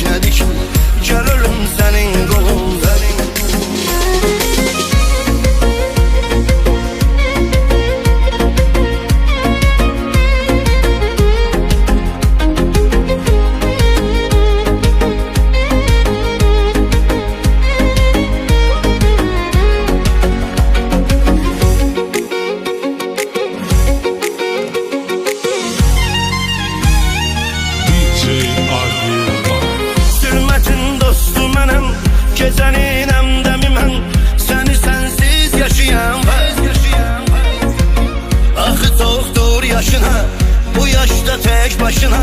nədir ki? Gəl ölüm sənin qolunda. Zülmətin dostu mənəm, gecənin əmdəmi mən, səni sənsiz yaşayan axı çoxdur yaşına, bu yaşda tək başına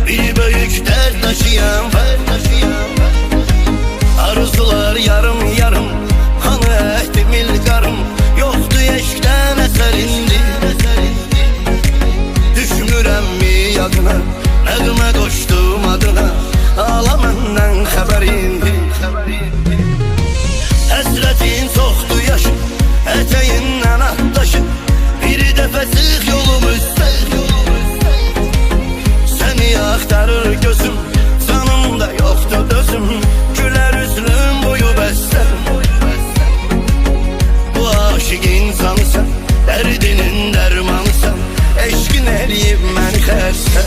bir böyük dərd daşıyan arzular yarım yarım, hanı əhdi mil qarım, yoxdur eşqdən əsərindi. Düşmürəm mi yadına, nəğmə qoşdum adına, ala məndən xəbərindi. Həsrətin çoxdur yaşım, ətəyindən atdaşım, bir dəfə sıx yolum üstə, səni axtarır gözüm, canımda yoxdur dözüm, gülər üzlüm boyu bəstər. Bu aşıq insanısan, dərdinin dərmanısan, eşqin eləyib məni xəstə.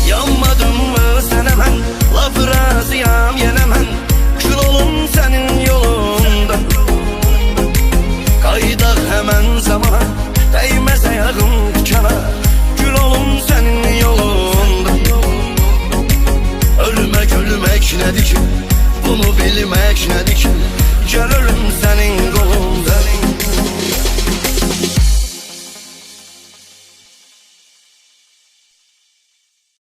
Yanmadım mı sənə mən, laf razıyam yenə mən, kül olum sənin yolunda. Qaydaq həmən zamana, dəyməz ayağım dikana, kül olum sənin yolunda. Ölmək ölmək nədir ki, bunu bilmək nədir ki?